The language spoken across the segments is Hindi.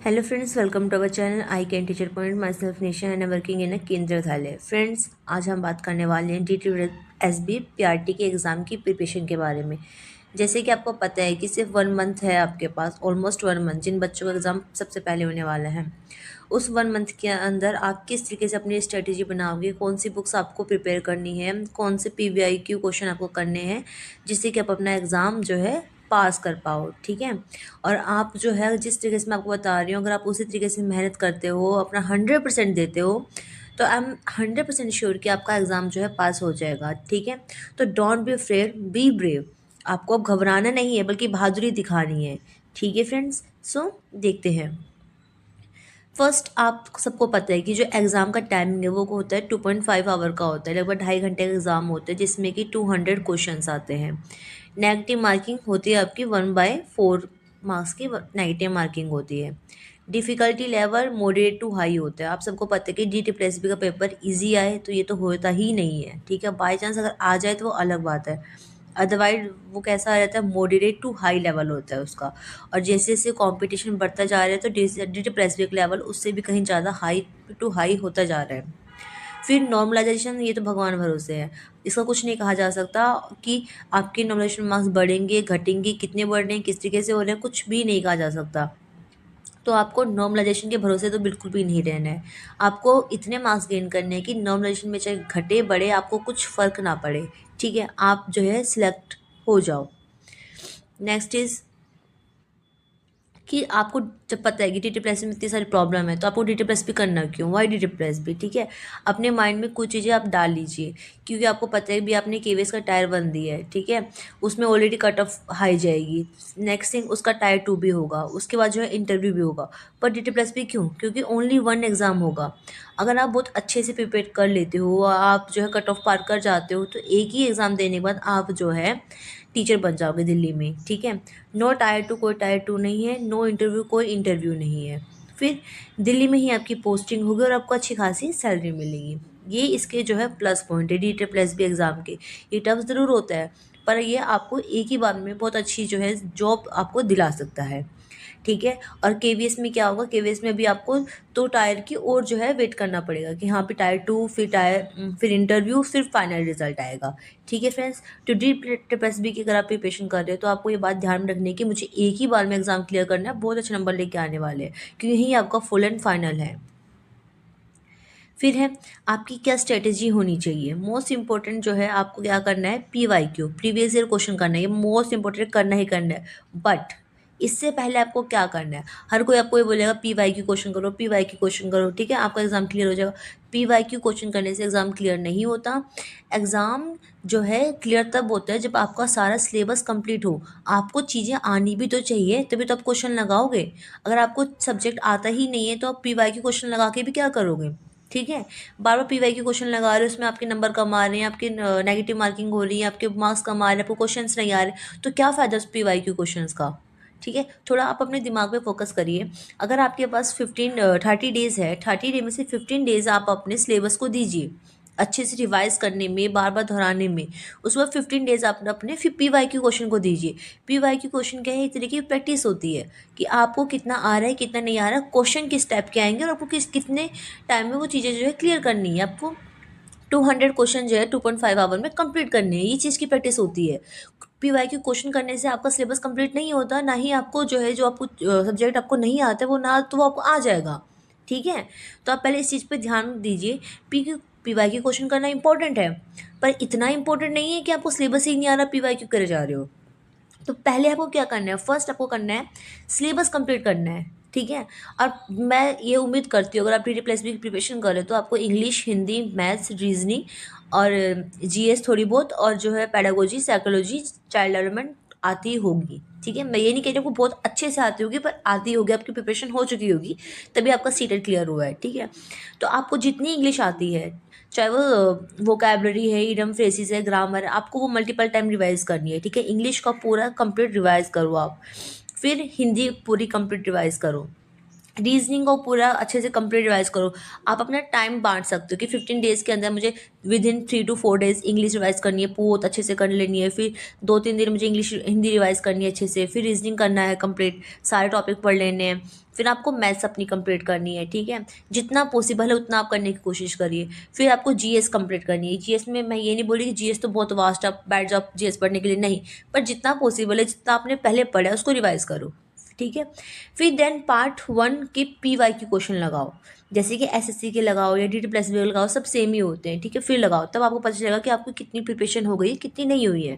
Hello friends, welcome to our channel I Can Teacher Point. Myself Nisha and I'm working in a केंद्र विद्यालय. फ्रेंड्स, आज हम बात करने वाले हैं DTSB PRT के एग्ज़ाम की प्रिपरेशन के बारे में। जैसे कि आपको पता है कि सिर्फ 1 मंथ है आपके पास, ऑलमोस्ट 1 मंथ, जिन बच्चों का एग्ज़ाम सबसे पहले होने वाला है। उस 1 मंथ के अंदर आप किस तरीके से अपनी स्ट्रेटेजी बनाओगे, कौन सी बुक्स आपको प्रिपेयर करनी है, कौन से PVIQ क्वेश्चन आपको करने हैं, जिससे कि आप अपना एग्ज़ाम जो है पास कर पाओ, ठीक है। और आप जो है जिस तरीके से मैं आपको बता रही हूँ, अगर आप उसी तरीके से मेहनत करते हो, अपना 100% देते हो, तो आई एम 100% श्योर कि आपका एग्ज़ाम जो है पास हो जाएगा, ठीक है। तो don't be afraid, be brave. आपको अब घबराना नहीं है, बल्कि बहादुरी दिखानी है, ठीक है फ्रेंड्स। सो देखते हैं। फर्स्ट, आप सबको पता है कि जो एग्ज़ाम का टाइमिंग है वो होता है 2.5 आवर का होता है, लगभग 2.5 घंटे का एग्ज़ाम होता है, जिसमें कि 200 क्वेश्चंस आते हैं। नेगेटिव मार्किंग होती है आपकी 1/4 मार्क्स की नेगेटिव मार्किंग होती है। Difficulty level moderate to high होता है। आप सबको पता है कि DTPSB का पेपर ईजी आए तो ये तो होता ही नहीं है, ठीक है। बाई चांस अगर आ जाए तो वो अलग बात है, अदरवाइज वो कैसा रहता है, मॉडरेट टू हाई लेवल होता है उसका। और जैसे जैसे कंपटीशन बढ़ता जा रहा है तो DTPSB का लेवल उससे भी कहीं ज़्यादा हाई टू हाई होता जा रहा है। फिर नॉर्मलाइजेशन, ये तो भगवान भरोसे है, इसका कुछ नहीं कहा जा सकता कि आपके नॉर्मलाइजेशन मार्क्स बढ़ेंगे घटेंगे, कितने बढ़ रहे हैं, किस तरीके से हो रहे हैं, कुछ भी नहीं कहा जा सकता। तो आपको नॉर्मलाइजेशन के भरोसे तो बिल्कुल भी नहीं रहना है। आपको इतने मार्क्स गेन करने हैं कि नॉर्मलाइजेशन में चाहे घटे बढ़े आपको कुछ फ़र्क ना पड़े, ठीक है। आप जो है सिलेक्ट हो जाओ। नेक्स्ट इज़ कि आपको जब पता है कि DTPSB में इतनी सारी प्रॉब्लम है, तो आपको DTPSB करना क्यों, वाई DTPSB, ठीक है। अपने माइंड में कुछ चीज़ें आप डाल लीजिए, क्योंकि आपको पता है भी आपने KVS का टायर 1 दिया है, ठीक है। उसमें ऑलरेडी कट ऑफ हाई जाएगी। नेक्स्ट थिंग, उसका टायर 2 भी होगा, उसके बाद जो है इंटरव्यू भी होगा। पर DTPSB क्यों, क्योंकि ओनली 1 एग्ज़ाम होगा। अगर आप बहुत अच्छे से प्रिपेयर कर लेते हो, आप जो है कट ऑफ पार कर जाते हो, तो एक ही एग्ज़ाम देने के बाद आप जो है टीचर बन जाओगे दिल्ली में, ठीक है। नो टायर 2 कोई टायर 2 नहीं है, नो इंटरव्यू कोई इंटरव्यू नहीं है। फिर दिल्ली में ही आपकी पोस्टिंग होगी और आपको अच्छी खासी सैलरी मिलेगी। ये इसके जो है प्लस पॉइंट है DTPSB एग्ज़ाम के। ये टफ ज़रूर होता है, पर ये आपको एक ही बार में बहुत अच्छी जो है जॉब आपको दिला सकता है, ठीक है। और KVS में क्या होगा, KVS में भी आपको 2 टायर की और जो है वेट करना पड़ेगा कि हाँ, पे टायर 2, फिर इंटरव्यू, फिर फाइनल रिजल्ट आएगा, ठीक है फ्रेंड्स। तो DTPSB की अगर आप प्रिपरेशन कर रहे हो तो आपको ये बात ध्यान में रखनी है कि मुझे एक ही बार में एग्ज़ाम क्लियर करना है, बहुत अच्छे नंबर लेके आने वाले हैं, क्योंकि यही आपका फुल एंड फाइनल है। फिर है आपकी क्या स्ट्रेटेजी होनी चाहिए। मोस्ट इंपॉर्टेंट जो है, आपको क्या करना है, PYQ प्रीवियस ईयर क्वेश्चन करना है, ये मोस्ट इंपॉर्टेंट करना ही करना है। बट इससे पहले आपको क्या करना है, हर कोई आपको ये बोलेगा PYQ क्वेश्चन करो, PYQ क्वेश्चन करो, ठीक है, आपका एग्ज़ाम क्लियर हो जाएगा। PYQ क्वेश्चन करने से एग्ज़ाम क्लियर नहीं होता। एग्ज़ाम जो है क्लियर तब होता है जब आपका सारा सिलेबस कंप्लीट हो। आपको चीज़ें आनी भी तो चाहिए, तभी तो आप क्वेश्चन लगाओगे। अगर आपको सब्जेक्ट आता ही नहीं है तो आप PYQ क्वेश्चन लगा के भी क्या करोगे, ठीक है। बार बार PYQ क्वेश्चन लगा रहे हो, उसमें आपके नंबर कम आ रहे हैं, आपके नेगेटिव मार्किंग हो रही है, आपके मार्क्स कम आ रहे हैं, आपको क्वेश्चंस नहीं आ रहे, तो क्या फ़ायदा उस PYQ क्वेश्चंस का, ठीक है। थोड़ा आप अपने दिमाग पे फोकस करिए। अगर आपके पास 30 डेज़ है, 30 डे में से 15 डेज़ आप अपने सिलेबस को दीजिए अच्छे से रिवाइज़ करने में, बार बार दोहराने में। उसके बाद 15 डेज़ आप अपने फिर PYQ क्वेश्चन को दीजिए। PYQ क्वेश्चन क्या है, एक तरीके की प्रैक्टिस होती है कि आपको कितना आ रहा है, कितना नहीं आ रहा है, क्वेश्चन किस टाइप के आएंगे और आपको कितने टाइम में वो चीज़ें जो है क्लियर करनी है। आपको 200 क्वेश्चन जो है 2.5 आवर में कंप्लीट करने हैं, ये चीज़ की प्रैक्टिस होती है। PYQ क्वेश्चन करने से आपका सिलेबस कंप्लीट नहीं होता, ना ही आपको जो है, जो आपको सब्जेक्ट आपको नहीं आता है वो ना तो वो आपको आ जाएगा, ठीक है। तो आप पहले इस चीज़ पे ध्यान दीजिए। PYQ क्वेश्चन करना इंपॉर्टेंट है, पर इतना इंपॉर्टेंट नहीं है कि आपको सिलेबस ही नहीं आ रहा, PYQ करे जा रहे हो। तो पहले आपको क्या करना है, फर्स्ट आपको करना है सिलेबस कंप्लीट करना है, ठीक है। और मैं ये उम्मीद करती हूँ अगर आप DTPSB की प्रिपरेशन कर रहे हो तो आपको इंग्लिश, हिंदी, मैथ्स, रीजनिंग और GS थोड़ी बहुत, और जो है पेडागोजी, साइकोलॉजी, चाइल्ड डेवलपमेंट आती होगी, ठीक है। मैं ये नहीं कह रही आपको बहुत अच्छे से आती होगी, पर आती होगी, आपकी प्रिपरेशन हो चुकी होगी, तभी आपका सीटेट क्लियर हुआ है, ठीक है। तो आपको जितनी इंग्लिश आती है, चाहे वो वोकैबलरी है, इडियम फ्रेजेस है, ग्रामर है, आपको वो मल्टीपल टाइम रिवाइज़ करनी है, ठीक है। इंग्लिश का पूरा कंप्लीट रिवाइज़ करो आप। फिर हिंदी पूरी कंप्लीट रिवाइज़ करो। रीजनिंग को पूरा अच्छे से कंप्लीट रिवाइज करो। आप अपना टाइम बांट सकते हो कि 15 डेज़ के अंदर मुझे with in 3 to 4 days English revise करनी है, बहुत अच्छे से कर लेनी है। फिर 2-3 दिन मुझे इंग्लिश हिंदी रिवाइज करनी है अच्छे से। फिर रीजनिंग करना है कंप्लीट, सारे टॉपिक पढ़ लेने हैं। फिर आपको मैथ्स अपनी कंप्लीट करनी है, ठीक है। जितना पॉसिबल है उतना आप करने की कोशिश करिए। फिर आपको जीएस कंप्लीट करनी है। जीएस में मैं ये नहीं बोली कि जीएस तो बहुत वास्ट, आप बैठ जाओ जीएस पढ़ने के लिए, नहीं। पर जितना पॉसिबल है, जितना आपने पहले पढ़ा है उसको रिवाइज करो, ठीक है। फिर देन पार्ट 1 के PYQ क्वेश्चन लगाओ, जैसे कि एसएससी के लगाओ या DT+B के लगाओ, सब सेम ही होते हैं, ठीक है। फिर लगाओ, तब आपको पता चलेगा कि आपको कितनी प्रिपरेशन हो गई, कितनी नहीं हुई है।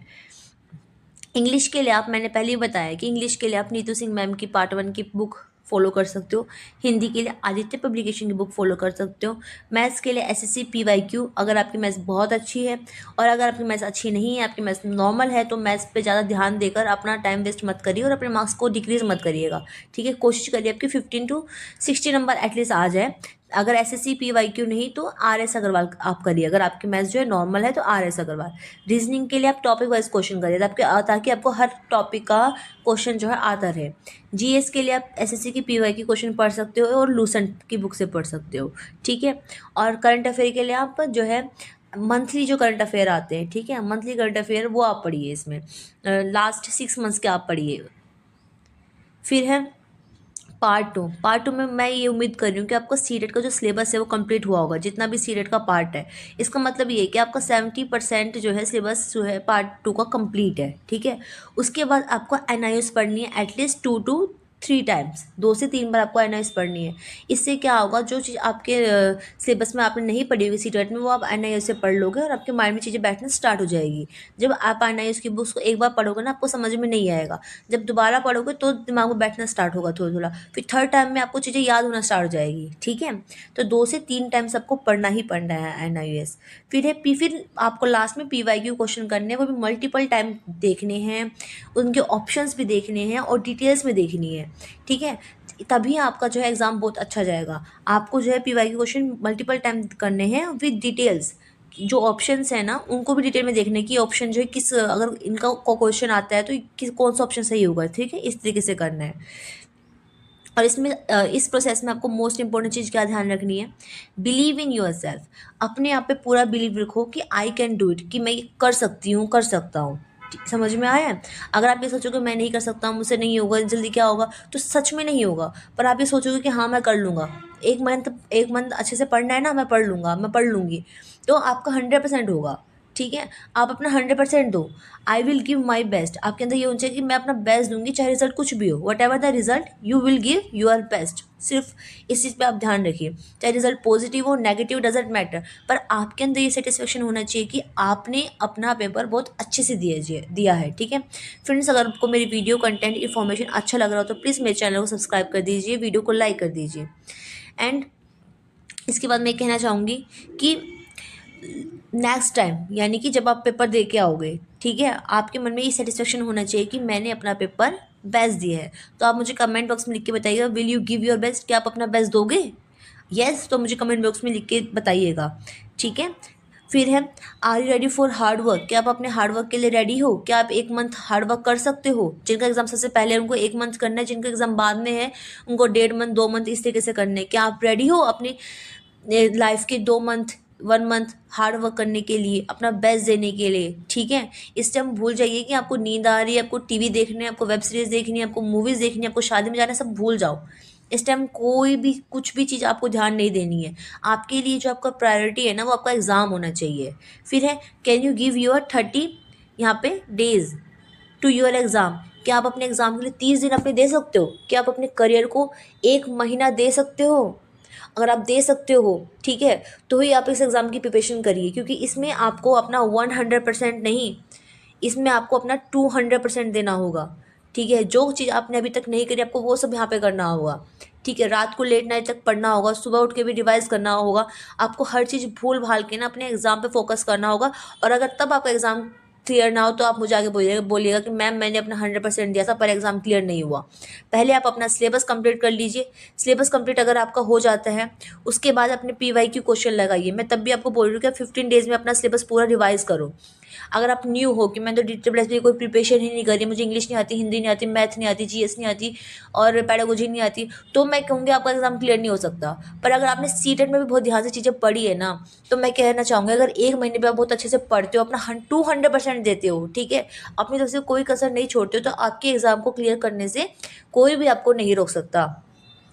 इंग्लिश के लिए आप, मैंने पहले ही बताया कि इंग्लिश के लिए आप नीतू सिंह मैम की पार्ट 1 की बुक फॉलो कर सकते हो। हिंदी के लिए आदित्य पब्लिकेशन की बुक फॉलो कर सकते हो। मैथ्स के लिए एसएससी PYQ, अगर आपकी मैथ्स बहुत अच्छी है। और अगर आपकी मैथ्स अच्छी नहीं है, आपकी मैथ्स नॉर्मल है, तो मैथ्स पे ज़्यादा ध्यान देकर अपना टाइम वेस्ट मत करिए और अपने मार्क्स को डिक्रीज़ मत करिएगा, ठीक है। कोशिश करिए आपकी 15 to 60 नंबर एटलीस्ट आ जाए। अगर एसएससी PYQ नहीं तो RS अग्रवाल आप करिए। अगर आपकी मैथ्स जो है नॉर्मल है तो RS अग्रवाल। रीजनिंग के लिए आप टॉपिक वाइज क्वेश्चन करिए, ताकि आपको हर टॉपिक का क्वेश्चन जो है आता रहे। जीएस के लिए आप एसएससी की PYQ क्वेश्चन पढ़ सकते हो और लूसेंट की बुक से पढ़ सकते हो, ठीक है। और करंट अफेयर के लिए आप जो है मंथली जो करंट अफेयर आते हैं, ठीक है, मंथली करंट अफेयर वो आप पढ़िए। इसमें लास्ट 6 मंथ्स के आप पढ़िए। फिर है पार्ट 2 में मैं ये उम्मीद कर रही हूँ कि आपका सीटेट का जो सिलेबस है वो कंप्लीट हुआ होगा, जितना भी सीटेट का पार्ट है। इसका मतलब ये है कि आपका 70% जो है सिलेबस जो है पार्ट 2 का कंप्लीट है, ठीक है। उसके बाद आपको एनआईएस पढ़नी है एटलीस्ट 2 to 3 टाइम्स, 2 से 3 बार आपको एनआईएस पढ़नी है। इससे क्या होगा, जो चीज़ आपके सिलेबस में आपने नहीं पढ़ी हुई सीटेट में, वो आप एनआईएस से पढ़ लोगे और आपके माइंड में चीज़ें बैठना स्टार्ट हो जाएगी। जब आप एनआईएस की बुक्स को एक बार पढ़ोगे ना, आपको समझ में नहीं आएगा। जब दोबारा पढ़ोगे तो दिमाग में बैठना स्टार्ट होगा थोड़ा थोड़ा। फिर थर्ड टाइम में आपको चीज़ें याद होना स्टार्ट हो जाएगी, ठीक है। तो 2 से 3 टाइम्स आपको पढ़ना ही पढ़ना है एनआईएस। फिर आपको लास्ट में PYQ क्वेश्चन करने हैं, वो भी मल्टीपल टाइम देखने हैं, उनके ऑप्शंस भी देखने हैं और डिटेल्स में देखनी है, ठीक है। तभी आपका जो है एग्ज़ाम बहुत अच्छा जाएगा। आपको जो है PYQ क्वेश्चन मल्टीपल टाइम करने हैं विद डिटेल्स। जो ऑप्शंस हैं ना, उनको भी डिटेल में देखने की, ऑप्शन जो है किस, अगर इनका क्वेश्चन आता है तो किस कौन सा ऑप्शन सही होगा, ठीक है, इस तरीके से करना है। और इसमें इस प्रोसेस में आपको मोस्ट इंपॉर्टेंट चीज़ क्या ध्यान रखनी है, बिलीव इन योर सेल्फ। अपने आप पे पूरा बिलीव रखो कि आई कैन डू इट, कि मैं ये कर सकती हूँ, कर सकता हूँ। समझ में आया है? अगर आप ये सोचोगे मैं नहीं कर सकता हूँ, मुझसे नहीं होगा, जल्दी क्या होगा, तो सच में नहीं होगा। पर आप ये सोचोगे कि हाँ मैं कर लूँगा, 1 मंथ अच्छे से पढ़ना है ना, मैं पढ़ लूँगा, मैं पढ़ लूँगी, तो आपका 100% होगा, ठीक है। आप अपना 100% दो। I will give my best, आपके अंदर ये होना चाहिए कि मैं अपना बेस्ट दूंगी, चाहे रिजल्ट कुछ भी हो, what ever the result you will give your best. सिर्फ इस चीज़ पे आप ध्यान रखिए, चाहे रिजल्ट पॉजिटिव हो नेगेटिव डजेंट मैटर, पर आपके अंदर ये सेटिस्फेक्शन होना चाहिए कि आपने अपना पेपर बहुत अच्छे से दिया है, ठीक है। फ्रेंड्स, अगर आपको मेरी वीडियो कंटेंट इन्फॉर्मेशन अच्छा लग रहा हो तो प्लीज़ मेरे चैनल को सब्सक्राइब कर दीजिए, वीडियो को लाइक कर दीजिए। एंड इसके बाद मैं कहना चाहूँगी कि नेक्स्ट टाइम, यानी कि जब आप पेपर दे के आओगे, ठीक है, आपके मन में ये सेटिस्फेक्शन होना चाहिए कि मैंने अपना पेपर बेस्ट दिया है। तो आप मुझे कमेंट बॉक्स में लिख के बताइएगा, will you give your best, क्या आप अपना बेस्ट दोगे? यस, तो मुझे कमेंट बॉक्स में लिख के बताइएगा, ठीक है। फिर है, are you ready for hard work, क्या आप अपने हार्ड वर्क के लिए रेडी हो? क्या आप 1 मंथ हार्ड वर्क कर सकते हो? जिनका एग्जाम सबसे पहले है उनको 1 मंथ करना है, जिनका एग्जाम बाद में है उनको 1.5 मंथ 2 मंथ इस तरीके से करने हैं। क्या आप रेडी हो अपनी लाइफ के 2 मंथ 1 मंथ हार्ड वर्क करने के लिए, अपना बेस्ट देने के लिए, ठीक है। इस टाइम भूल जाइए कि आपको नींद आ रही है, आपको टीवी देखने, आपको वेब सीरीज़ देखनी है, आपको मूवीज़ देखनी है, आपको शादी में जाना है, सब भूल जाओ। इस टाइम कोई भी कुछ भी चीज़ आपको ध्यान नहीं देनी है। आपके लिए जो आपका प्रायोरिटी है ना, वो आपका एग्ज़ाम होना चाहिए। फिर है, कैन यू गिव योर 30 यहाँ पे डेज टू योर एग्ज़ाम, क्या आप अपने एग्ज़ाम के लिए 30 दिन अपने दे सकते हो? क्या आप अपने करियर को 1 महीना दे सकते हो? अगर आप दे सकते हो, ठीक है, तो ही आप इस एग्ज़ाम की प्रिपरेशन करिए, क्योंकि इसमें आपको अपना 100% नहीं, इसमें आपको अपना 200% देना होगा, ठीक है। जो चीज़ आपने अभी तक नहीं करी, आपको वो सब यहाँ पे करना होगा, ठीक है। रात को लेट नाइट तक पढ़ना होगा, सुबह उठ के भी रिवाइज़ करना होगा। आपको हर चीज़ भूल भाल के ना अपने एग्ज़ाम पे फोकस करना होगा। और अगर तब आपका एग्ज़ाम क्लियर ना हो तो आप मुझे आगे बोलिएगा कि मैम मैंने अपना 100% दिया था पर एग्ज़ाम क्लियर नहीं हुआ। पहले आप अपना सिलेबस कंप्लीट कर लीजिए। सिलेबस कंप्लीट अगर आपका हो जाता है, उसके बाद अपने PYQ क्वेश्चन लगाइए। मैं तब भी आपको बोल रही हूँ कि 15 डेज़ में अपना सिलेबस पूरा रिवाइज़ करो। अगर आप न्यू हो कि मैंने तो DSSB की कोई प्रिपरेशन ही नहीं करी, मुझे इंग्लिश नहीं आती, हिंदी नहीं आती, मैथ नहीं आती, GS नहीं आती और पेडागोजी नहीं आती, तो मैं कहूँगी आपका एग्ज़ाम क्लियर नहीं हो सकता। पर अगर आपने सीटेट में भी बहुत ध्यान से चीज़ें पढ़ी है ना, तो मैं कहना चाहूँगी अगर 1 महीने पे आप बहुत अच्छे से पढ़ते हो, अपना 200% देते हो, ठीक है, अपनी तरफ से कोई कसर नहीं छोड़ते हो, तो आपके एग्ज़ाम को क्लियर करने से कोई भी आपको नहीं रोक सकता।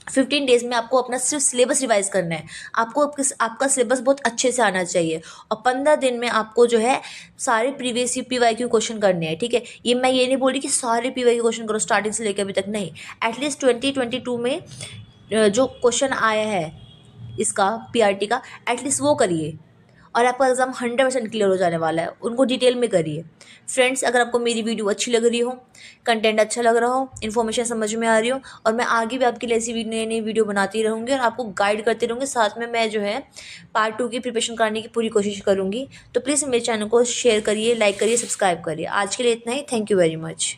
15 डेज़ में आपको अपना सिर्फ सिलेबस रिवाइज करना है। आपको आपका सिलेबस बहुत अच्छे से आना चाहिए और 15 दिन में आपको जो है सारे प्रीवियस PYQ क्वेश्चन करने हैं, ठीक है। ये नहीं बोल रही कि सारे PYQ क्वेश्चन करो स्टार्टिंग से लेकर अभी तक, नहीं। एटलीस्ट 2022 में जो क्वेश्चन आया है इसका PRT का, एटलीस्ट वो करिए और आपका एग्ज़ाम 100% क्लियर हो जाने वाला है। उनको डिटेल में करिए। फ्रेंड्स, अगर आपको मेरी वीडियो अच्छी लग रही हो, कंटेंट अच्छा लग रहा हो, इन्फॉर्मेशन समझ में आ रही हो और मैं आगे भी आपके लिए ऐसी नई नई वीडियो बनाती रहूँगी और आपको गाइड करती रहूँगी, साथ में मैं जो है पार्ट 2 की प्रिपरेशन कराने की पूरी कोशिश करूँगी। तो प्लीज़ मेरे चैनल को शेयर करिए, लाइक करिए, सब्सक्राइब करिए। आज के लिए इतना ही। Thank you very much.